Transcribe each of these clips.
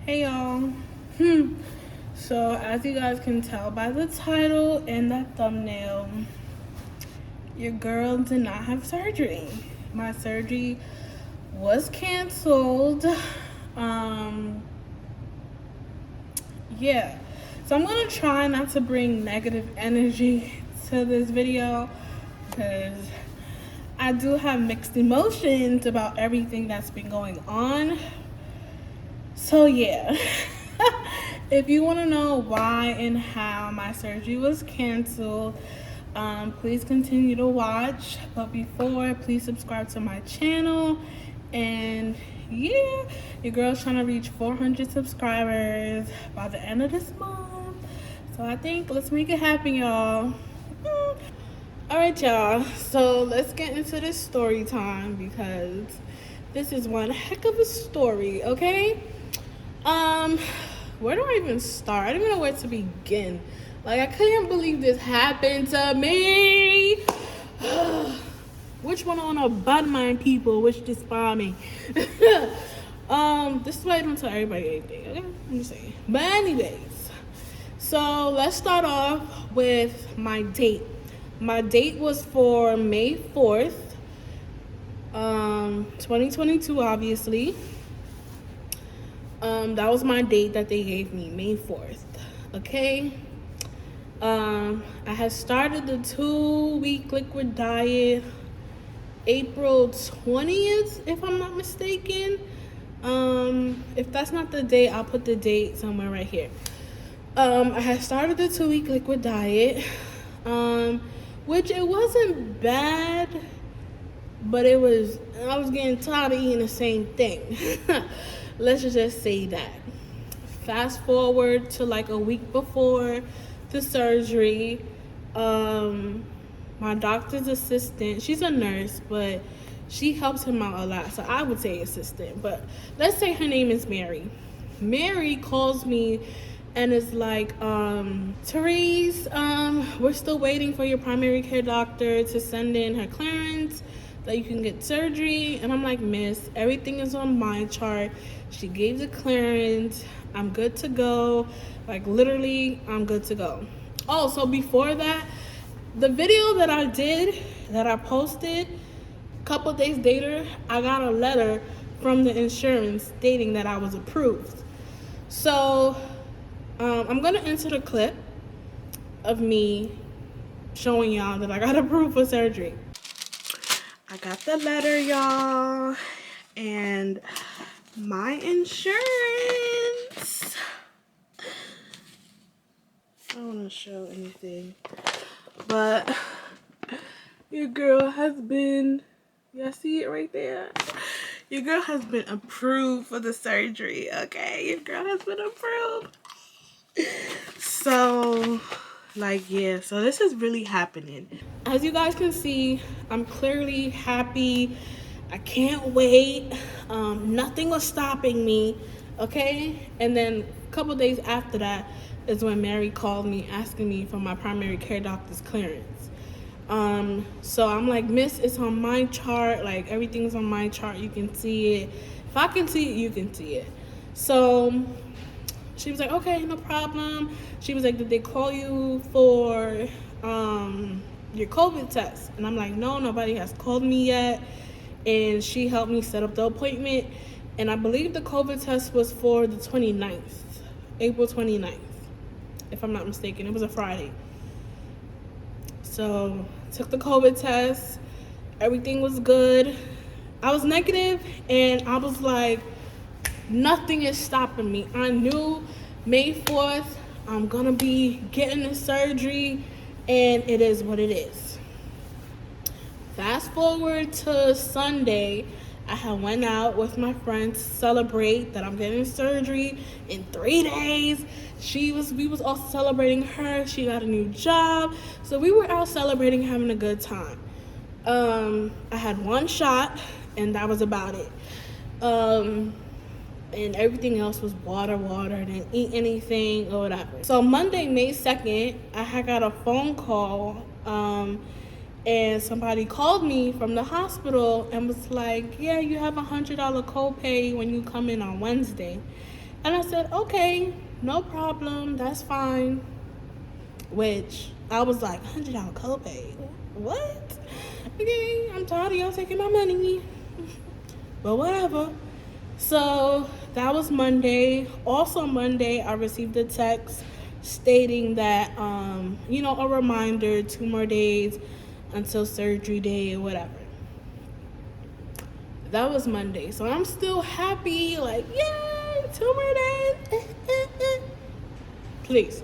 Hey y'all. So as you guys can tell by the title and the thumbnail, your girl did not have surgery. My surgery was canceled. Yeah. So I'm gonna try not to bring negative energy to this video because I do have mixed emotions about everything that's been going on. So yeah. If you want to know why and how my surgery was canceled, please continue to watch. But before, please subscribe to my channel. And yeah, your girl's trying to reach 400 subscribers by the end of this month. So I think let's make it happen, y'all. All right, y'all. So let's get into this story time because this is one heck of a story, okay? Where do I even start? I don't even know where to begin. Like, I couldn't believe this happened to me. Which one I want to bad mind people, which despise me. This is why I don't tell everybody anything, okay? I'm just saying. But anyways, so let's start off with my date. My date was for May 4th, 2022, obviously. That was my date that they gave me, May 4th. Okay. I had started the 2-week liquid diet April 20th, if I'm not mistaken. If that's not the date, I'll put the date somewhere right here. I had started the 2-week liquid diet, which it wasn't bad, but I was getting tired of eating the same thing. Let's just say that. Fast forward to like a week before the surgery. My doctor's assistant, she's a nurse, but she helps him out a lot. So I would say assistant, but let's say her name is Mary. Mary calls me and is like, Therese, we're still waiting for your primary care doctor to send in her clearance that you can get surgery. And I'm like, miss, everything is on my chart. She gave the clearance. I'm good to go. Like, literally, I'm good to go. Oh, so before that, the video that I did, that I posted, a couple days later, I got a letter from the insurance stating that I was approved. So, I'm going to insert a clip of me showing y'all that I got approved for surgery. I got the letter, y'all, and my insurance. I don't want to show anything, but your girl has been, y'all see it right there? Your girl has been approved for the surgery, okay? Your girl has been approved. So, like, yeah, so this is really happening. As you guys can see, I'm clearly happy. I can't wait. Nothing was stopping me, okay? And then a couple days after that is when Mary called me asking me for my primary care doctor's clearance. So I'm like, miss, it's on my chart. Like, everything's on my chart. You can see it. If I can see it, you can see it. So she was like, okay, no problem. She was like, did they call you for your COVID test? And I'm like, no, nobody has called me yet. And she helped me set up the appointment. And I believe the COVID test was for the 29th, April 29th, if I'm not mistaken. It was a Friday. So took the COVID test. Everything was good. I was negative, and I was like, nothing is stopping me. I knew May 4th, I'm gonna be getting the surgery, and it is what it is. Fast forward to Sunday, I had went out with my friends to celebrate that I'm getting surgery in 3 days. We was also celebrating her. She got a new job. So we were out celebrating, having a good time. I had one shot, and that was about it. And everything else was water. I didn't eat anything or whatever. So Monday, May 2nd, I had got a phone call, and somebody called me from the hospital and was like, yeah, you have $100 copay when you come in on Wednesday. And I said, okay, no problem, that's fine. Which I was like, $100 copay. What? Okay, I'm tired of y'all taking my money. But whatever. So that was Monday. Also Monday, I received a text stating that, a reminder, 2 more days until surgery day or whatever. That was Monday. So I'm still happy, like, yay, 2 more days. Please.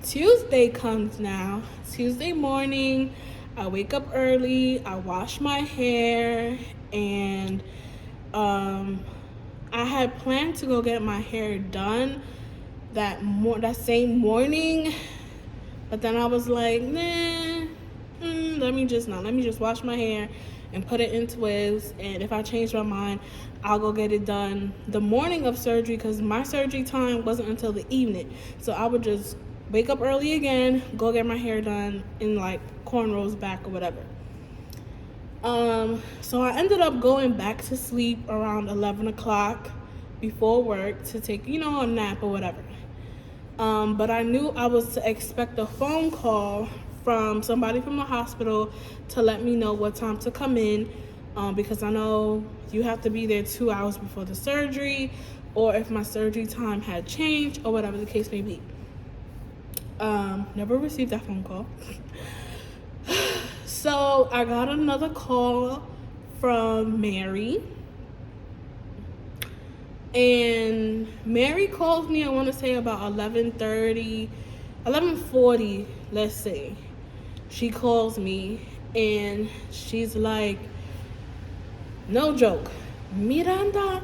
Tuesday comes now. Tuesday morning, I wake up early, I wash my hair, and I had planned to go get my hair done that same morning, but then I was like, nah, let me just wash my hair and put it in twists, and if I change my mind, I'll go get it done the morning of surgery, because my surgery time wasn't until the evening. So I would just wake up early again, go get my hair done in like cornrows back or whatever. So I ended up going back to sleep around 11 o'clock before work to take, a nap or whatever. But I knew I was to expect a phone call from somebody from the hospital to let me know what time to come in, because I know you have to be there 2 hours before the surgery, or if my surgery time had changed or whatever the case may be. Never received that phone call. So I got another call from Mary. And Mary called me, I want to say about 11:40, let's say. She calls me and she's like, no joke, Miranda,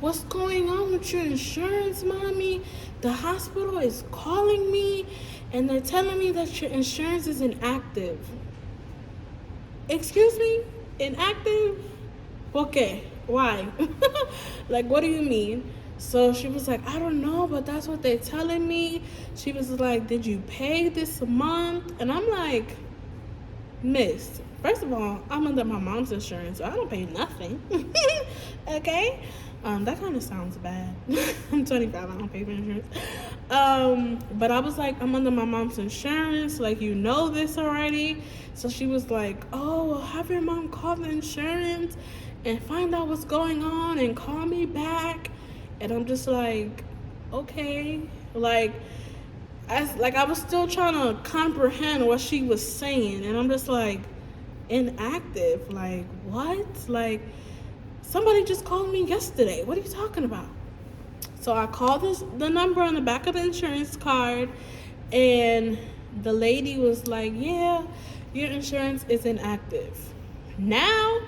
what's going on with your insurance, mommy? The hospital is calling me and they're telling me that your insurance is inactive. Excuse me? Inactive? Okay, why? Like, what do you mean? So she was like, I don't know, but that's what they're telling me. She was like, did you pay this month? And I'm like, miss, first of all, I'm under my mom's insurance, so I don't pay nothing. Okay? That kind of sounds bad. I'm 25, I don't pay for insurance. But I was like, I'm under my mom's insurance, like, you know this already. So she was like, oh, well, have your mom call the insurance and find out what's going on and call me back. And I'm just like, okay. Like, I was still trying to comprehend what she was saying. And I'm just like, inactive? Like, what? Like, somebody just called me yesterday. What are you talking about? So I called the number on the back of the insurance card, and the lady was like, yeah, your insurance is inactive. Now,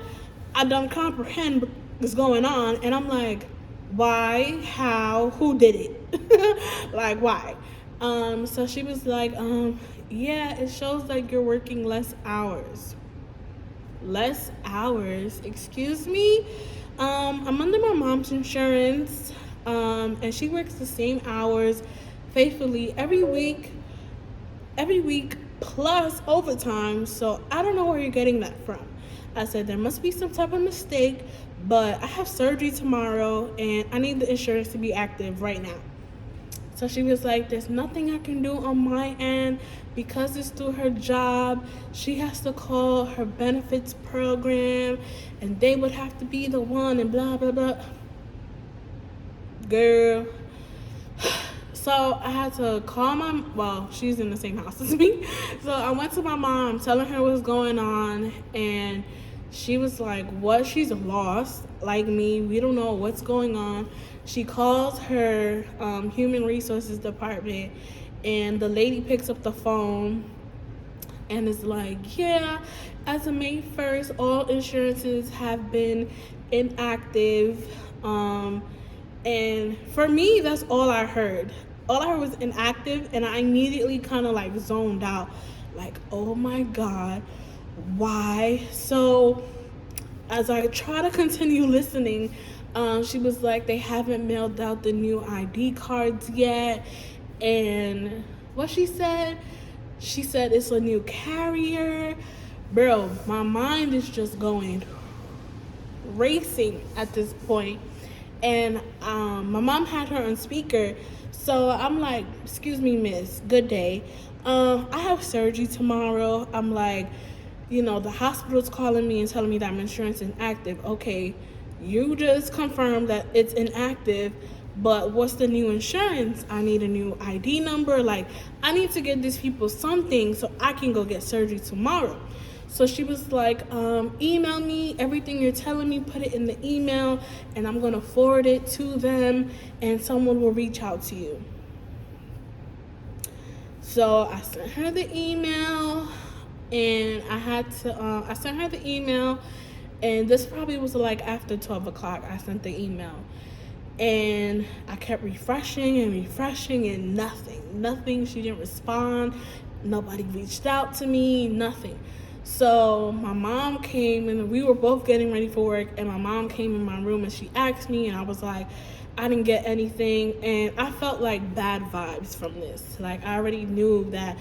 I don't comprehend what's going on, and I'm like, why, how, who did it? Like, why? So she was like, yeah, it shows like you're working less hours. Less hours? Excuse me? I'm under my mom's insurance, and she works the same hours faithfully every week plus overtime, so I don't know where you're getting that from. I said, there must be some type of mistake, but I have surgery tomorrow and I need the insurance to be active right now. So she was like, there's nothing I can do on my end because it's through her job. She has to call her benefits program and they would have to be the one and blah, blah, blah. Girl. So I had to call she's in the same house as me. So I went to my mom telling her what's going on, and she was like, what? She's lost, like me. We don't know what's going on. She calls her human resources department, and the lady picks up the phone and is like, yeah, as of May 1st, all insurances have been inactive. And for me, that's all I heard. All I heard was inactive, and I immediately kind of like zoned out. Like, oh my God, why? So as I try to continue listening, she was like, they haven't mailed out the new ID cards yet. And what she said it's a new carrier. Bro, my mind is just going racing at this point. And my mom had her on speaker. So I'm like, excuse me, miss, good day. I have surgery tomorrow. I'm like, the hospital's calling me and telling me that my insurance is inactive. Okay, you just confirmed that it's inactive, but what's the new insurance? I need a new ID number. Like, I need to get these people something so I can go get surgery tomorrow. So she was like, email me everything you're telling me, put it in the email, and I'm going to forward it to them, and someone will reach out to you. So I sent her the email, and I sent her the email, and this probably was like after 12 o'clock, I sent the email. And I kept refreshing and nothing. She didn't respond. Nobody reached out to me, nothing. So my mom came, and we were both getting ready for work, and my mom came in my room and she asked me, and I was like, I didn't get anything. And I felt like bad vibes from this. Like, I already knew that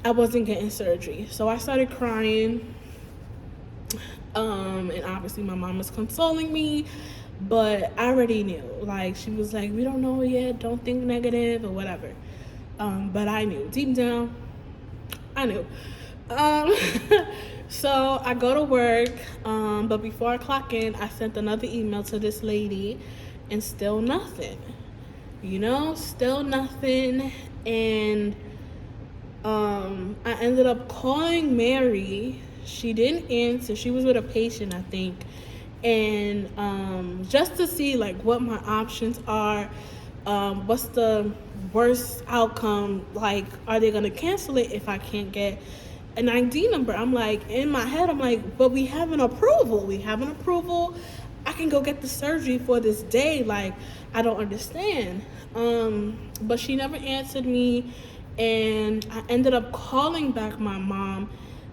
I wasn't getting surgery. So I started crying. And obviously my mom was consoling me, but I already knew. Like, she was like, we don't know yet, don't think negative or whatever. But I knew deep down, I knew. So I go to work, but before I clock in, I sent another email to this lady, and still nothing. Still nothing. And I ended up calling Mary. She didn't answer. She was with a patient, I think. And just to see like what my options are, what's the worst outcome, like are they gonna cancel it if I can't get an ID number? I'm like, in my head, I'm like, but we have an approval. I can go get the surgery for this day. Like, I don't understand. But she never answered me, and I ended up calling back my mom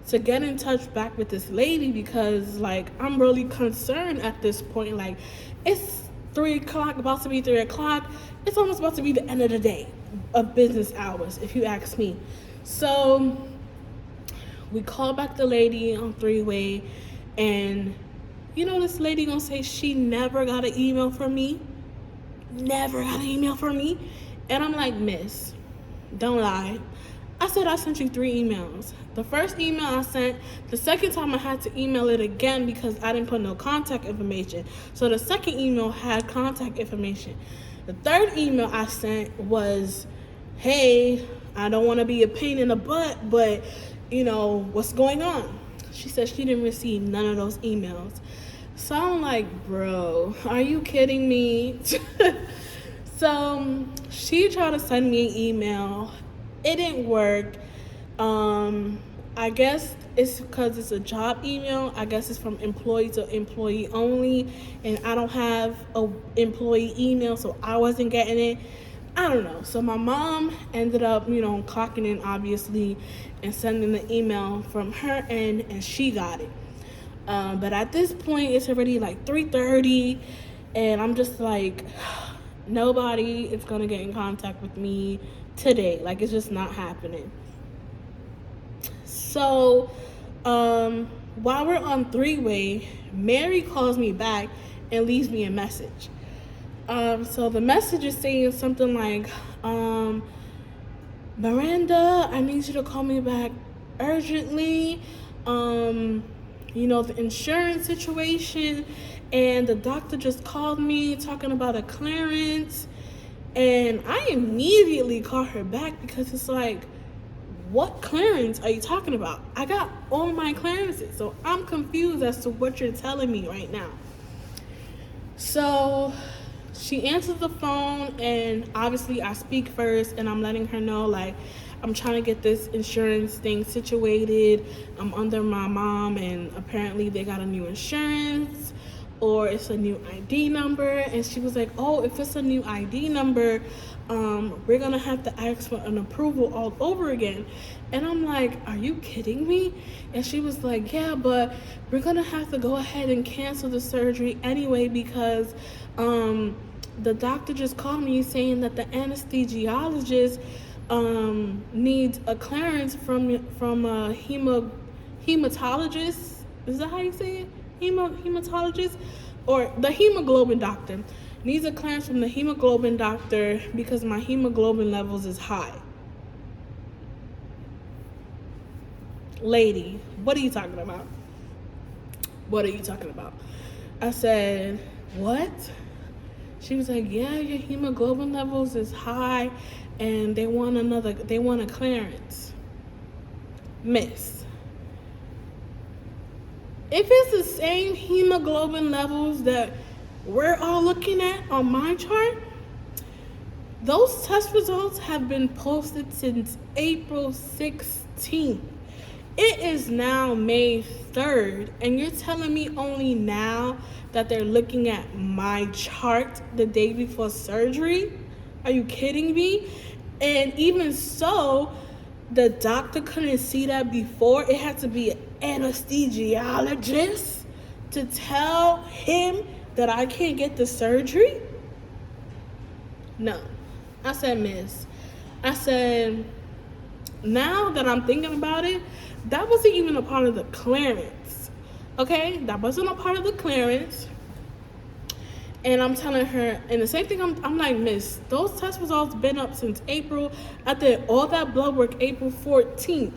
to get in touch back with this lady, because like I'm really concerned at this point. Like, it's 3 o'clock, about to be 3 o'clock. It's almost about to be the end of the day of business hours, if you ask me. So we call back the lady on 3-way, and this lady gonna say she never got an email from me. And I'm like, miss, don't lie. I said I sent you 3 emails. The first email I sent, the second time I had to email it again because I didn't put no contact information. So the second email had contact information. The third email I sent was, hey, I don't want to be a pain in the butt, but what's going on? She said she didn't receive none of those emails. So I'm like, bro, are you kidding me? So she tried to send me an email. It didn't work. I guess it's because it's a job email. I guess it's from employee to employee only, and I don't have a employee email, so I wasn't getting it. I don't know. So my mom ended up, clocking in, obviously, and sending the email from her end, and she got it. But at this point, it's already like 3:30, and I'm just like, nobody is going to get in contact with me today. Like, it's just not happening. So while we're on 3-way, Mary calls me back and leaves me a message. So the message is saying something like, Miranda, I need you to call me back urgently. The insurance situation, and the doctor just called me talking about a clearance. And I immediately called her back because it's like, what clearance are you talking about? I got all my clearances, so I'm confused as to what you're telling me right now. So she answers the phone, and obviously I speak first, and I'm letting her know, like, I'm trying to get this insurance thing situated. I'm under my mom, and apparently they got a new insurance, or it's a new ID number. And she was like, oh, if it's a new ID number, we're gonna have to ask for an approval all over again. And I'm like, are you kidding me? And she was like, yeah, but we're gonna have to go ahead and cancel the surgery anyway, because the doctor just called me saying that the anesthesiologist needs a clearance from a hematologist. Is that how you say it? Hematologist, or the hemoglobin doctor needs a clearance from the hemoglobin doctor because my hemoglobin levels is high. Lady, what are you talking about? What are you talking about? I said, what? She was like, yeah, your hemoglobin levels is high and they want a clearance. Miss, if it's the same hemoglobin levels that we're all looking at on my chart, those test results have been posted since April 16th. It is now May 3rd, and you're telling me only now that they're looking at my chart the day before surgery? Are you kidding me? And even so, the doctor couldn't see that before. It had to be an anesthesiologist to tell him that I can't get the surgery? No. I said, miss, I said, now that I'm thinking about it, that wasn't even a part of the clearance. Okay? That wasn't a part of the clearance. And I'm telling her, and the same thing, I'm like, miss, those test results been up since April. I did all that blood work April 14th.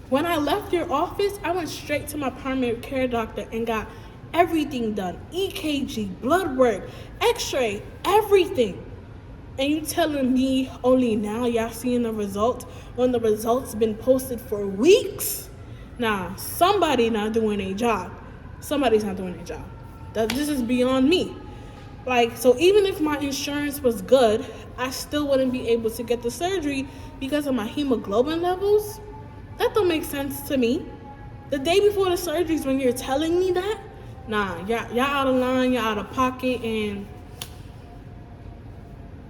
When I left your office, I went straight to my primary care doctor and got everything done. EKG, blood work, x-ray, everything. And you telling me only now y'all seeing the results when the results been posted for weeks? Nah, somebody not doing a job. Somebody's not doing a job. This is beyond me. Like, so even if my insurance was good, I still wouldn't be able to get the surgery because of my hemoglobin levels. That don't make sense to me. The day before the surgery is when you're telling me that? Nah, y'all out of line, y'all out of pocket, and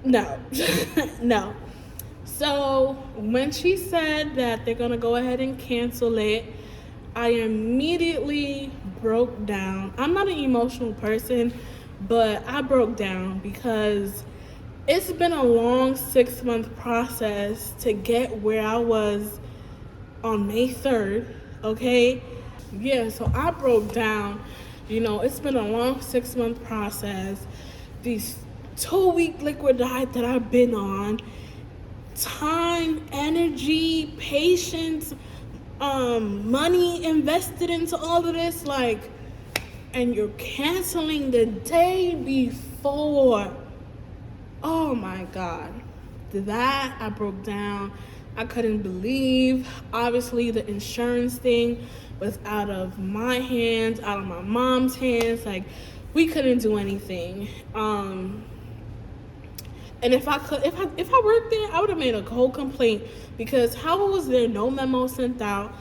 no. No. So when she said that they're gonna go ahead and cancel it, I immediately broke down. I'm not an emotional person, but I broke down because it's been a long 6-month process to get where I was on May 3rd, okay? Yeah, so I broke down. You know, it's been a long 6-month process. These 2-week liquid diet that I've been on, time, energy, patience, money invested into all of this, like, and you're canceling the day before. Oh my God. That I broke down. I couldn't believe. Obviously, the insurance thing was out of my hands, out of my mom's hands. Like, we couldn't do anything. And if I worked there, I would have made a whole complaint, because how was there no memo sent out,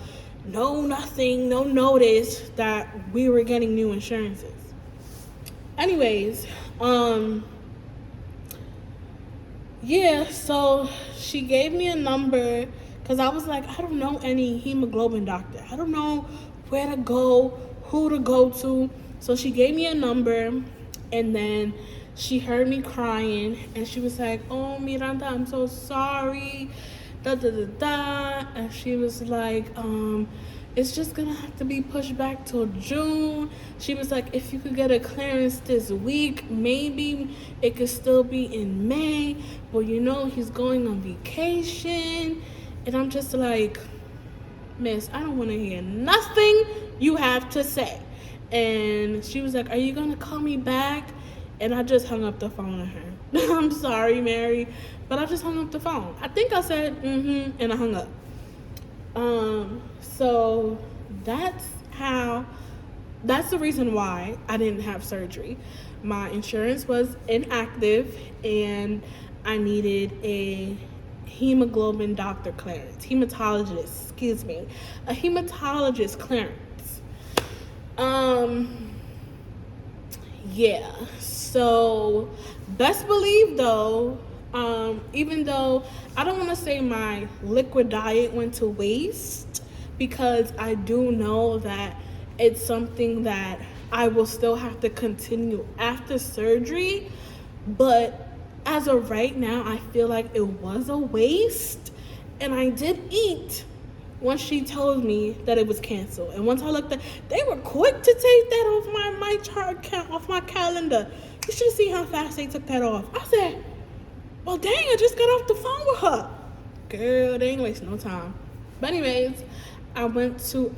no nothing, no notice that we were getting new insurances? Anyways, yeah, so she gave me a number because I was like, I don't know any hemoglobin doctor. I don't know where to go, who to go to. So she gave me a number, and then she heard me crying, and she was like, oh, Miranda, I'm so sorry, da da da da. And she was like, it's just gonna have to be pushed back till June. She was like, if you could get a clearance this week, maybe it could still be in May. Well, you know, he's going on vacation. And I'm just like, miss, I don't want to hear nothing you have to say. And she was like, are you gonna call me back? And I just hung up the phone on her. I'm sorry, Mary, but I just hung up the phone. I think I said and I hung up. So that's the reason why I didn't have surgery. My insurance was inactive, and I needed a hemoglobin doctor clearance, a hematologist clearance. Yeah, so best believe though, even though I don't want to say my liquid diet went to waste, because I do know that it's something that I will still have to continue after surgery, but as of right now, I feel like it was a waste, and I did eat once she told me that it was canceled. And once I looked at, they were quick to take that off my chart, off my calendar. You should see how fast they took that off. I said, well, dang, I just got off the phone with her. Girl, they ain't wasting no time. But anyways, I went to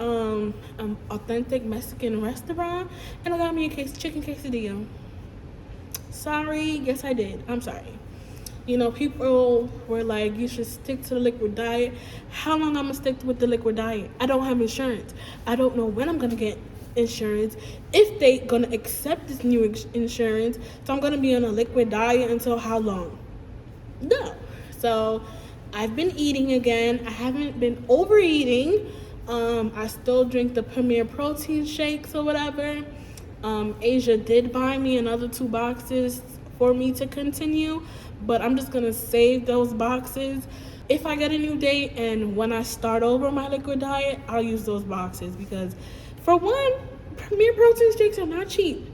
an authentic Mexican restaurant, and I got me a chicken quesadilla. Sorry, yes I did. I'm sorry. You know, people were like, you should stick to the liquid diet. How long I'm gonna stick with the liquid diet? I don't have insurance. I don't know when I'm gonna get insurance, if they gonna accept this new insurance. So I'm gonna be on a liquid diet until how long? No. So I've been eating again. I haven't been overeating. I still drink the Premier protein shakes or whatever. Asia did buy me another 2 boxes for me to continue, but I'm just gonna save those boxes. If I get a new date and when I start over my liquid diet, I'll use those boxes, because for one, Premier protein shakes are not cheap.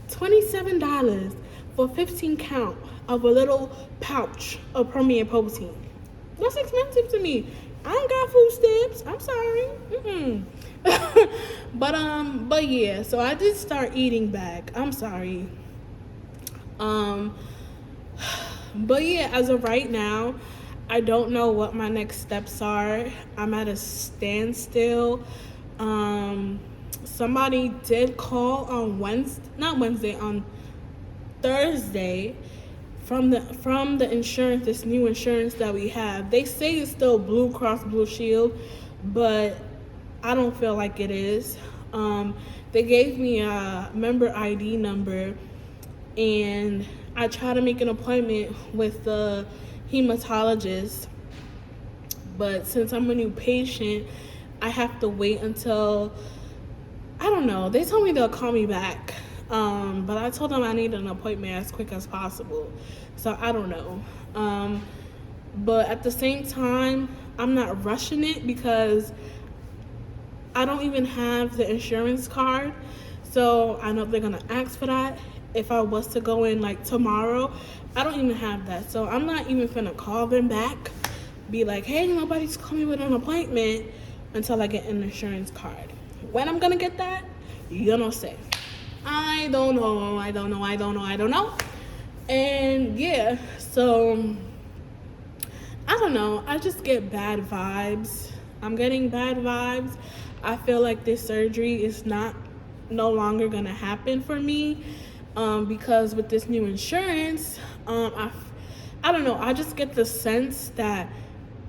$27 for 15 count of a little pouch of Premier protein. That's expensive to me. I don't got food stamps. I'm sorry. But yeah, so I did start eating back. I'm sorry. But yeah, as of right now, I don't know what my next steps are. I'm at a standstill. Somebody did call on on Thursday from the insurance, this new insurance that we have. They say it's still Blue Cross Blue Shield, but I don't feel like it is. They gave me a member ID number, and I tried to make an appointment with the hematologist, but since I'm a new patient, I have to wait until, I don't know, they told me they'll call me back, but I told them I need an appointment as quick as possible, so I don't know. But at the same time, I'm not rushing it because I don't even have the insurance card, so I know they're gonna ask for that if I was to go in like tomorrow. I don't even have that, so I'm not even finna call them back, be like, hey, nobody's calling me with an appointment until I get an insurance card. When I'm gonna get that, you don't say. I don't know. And yeah, so I don't know, I just get bad vibes. I'm getting bad vibes. I feel like this surgery is no longer gonna happen for me, because with this new insurance, I don't know, I just get the sense that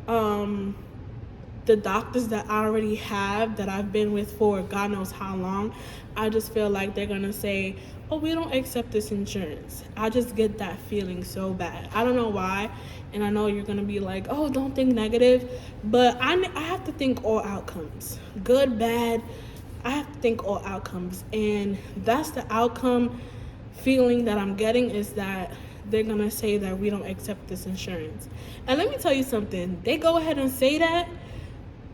the doctors that I already have, that I've been with for God knows how long, I just feel like they're gonna say, oh, we don't accept this insurance. I just get that feeling so bad. I don't know why, and I know you're gonna be like, oh, don't think negative, but I have to think all outcomes, good, bad. I have to think all outcomes, and that's the outcome feeling that I'm getting, is that they're gonna say that we don't accept this insurance. And let me tell you something, they go ahead and say that,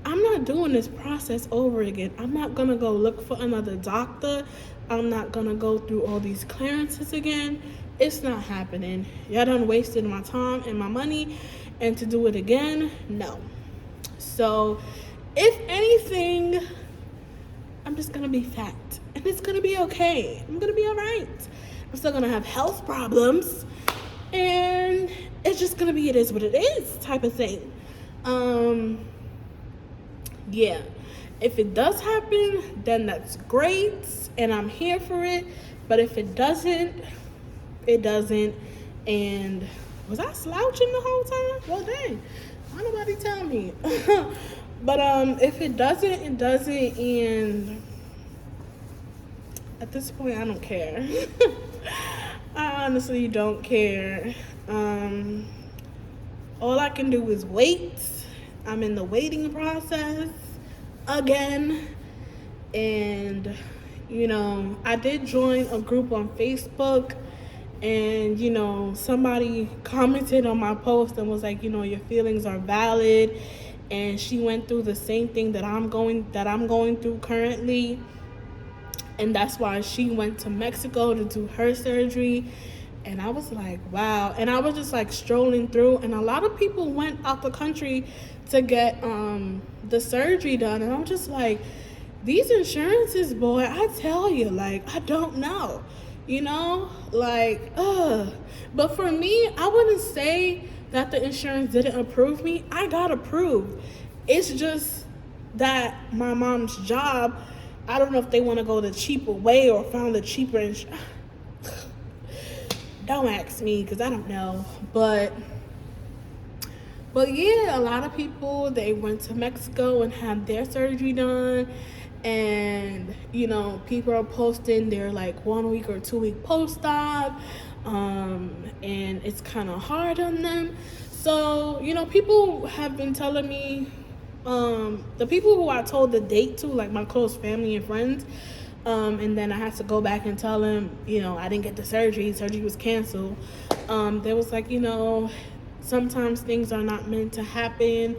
I'm not doing this process over again. I'm not gonna go look for another doctor. I'm not gonna go through all these clearances again. It's not happening. Y'all done wasted my time and my money, and to do it again, no. So if anything, I'm just gonna be fat, and it's gonna be okay. I'm gonna be all right. I'm still gonna have health problems, and it's just gonna be, it is what it is type of thing. Yeah, if it does happen, then that's great, and I'm here for it. But if it doesn't, it doesn't. And was I slouching the whole time? Well, dang, why nobody tell me? But if it doesn't, it doesn't. And at this point, I don't care. I honestly don't care. All I can do is wait. I'm in the waiting process again. And, you know, I did join a group on Facebook, and, you know, somebody commented on my post and was like, you know, your feelings are valid. And she went through the same thing that I'm going through currently. And that's why she went to Mexico to do her surgery. And I was like, wow. And I was just like strolling through, and a lot of people went out the country to get the surgery done. And I'm just like, these insurances, boy, I tell you, like, I don't know, like, but for me, I wouldn't say that the insurance didn't approve me. I got approved. It's just that my mom's job, I don't know if they want to go the cheaper way or found a cheaper insurance. Don't ask me, because I don't know. But yeah, a lot of people, they went to Mexico and had their surgery done. And people are posting their like 1 week or 2 week post-op, and it's kind of hard on them. So people have been telling me, the people who I told the date to, like my close family and friends, and then I had to go back and tell them, I didn't get the surgery was canceled. There was like, sometimes things are not meant to happen.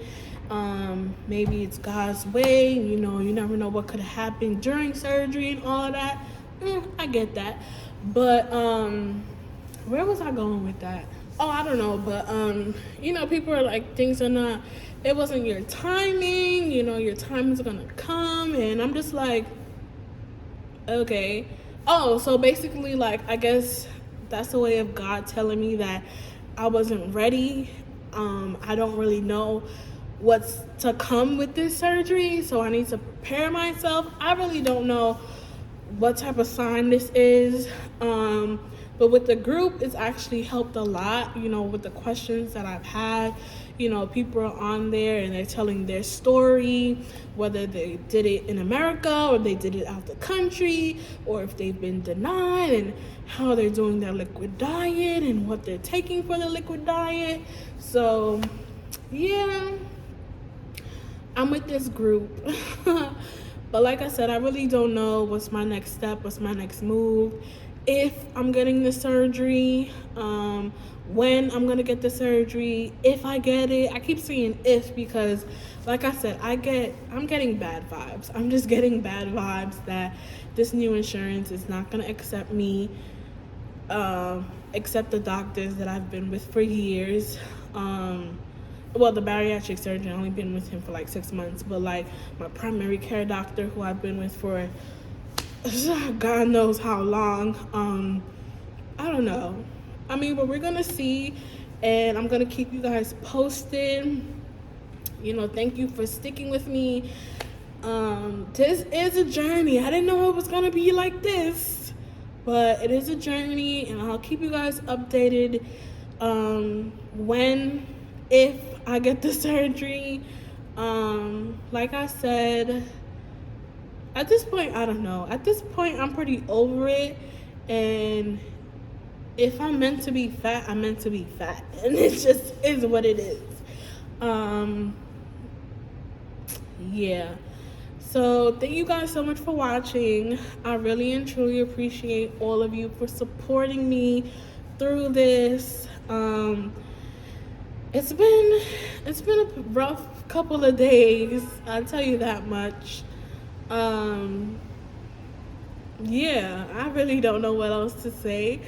Maybe it's God's way. You never know what could have happened during surgery and all of that. I get that. But where was I going with that? Oh, I don't know. But people are like, things are not, it wasn't your timing, your time is gonna come. And I'm just like, okay. Oh, so basically, like, I guess that's a way of God telling me that I wasn't ready. I don't really know what's to come with this surgery, so I need to prepare myself. I really don't know what type of sign this is, but with the group, it's actually helped a lot, with the questions that I've had. People are on there and they're telling their story, whether they did it in America or they did it out the country, or if they've been denied, and how they're doing their liquid diet and what they're taking for the liquid diet. So yeah, I'm with this group. But like I said, I really don't know what's my next step, what's my next move, if I'm getting the surgery, when I'm gonna get the surgery, if I get it. I keep saying if, because like I said, I'm getting bad vibes. I'm just getting bad vibes that this new insurance is not gonna accept me, accept the doctors that I've been with for years. Well, the bariatric surgeon, I've only been with him for like 6 months, but like my primary care doctor, who I've been with for God knows how long, I don't know. I mean, but we're gonna see, and I'm gonna keep you guys posted. Thank you for sticking with me. This is a journey. I didn't know it was gonna be like this, but it is a journey, and I'll keep you guys updated if I get the surgery. Like I said, at this point, I don't know. At this point, I'm pretty over it, and if I'm meant to be fat, I'm meant to be fat, and it just is what it is. Yeah. So thank you guys so much for watching. I really and truly appreciate all of you for supporting me through this. It's been a rough couple of days, I'll tell you that much. Yeah, I really don't know what else to say,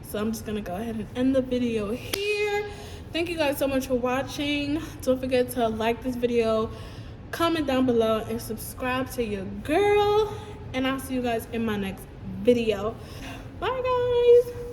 so I'm just gonna go ahead and end the video here. Thank you guys so much for watching. Don't forget to like this video, comment down below, and subscribe to your girl, and I'll see you guys in my next video. Bye guys.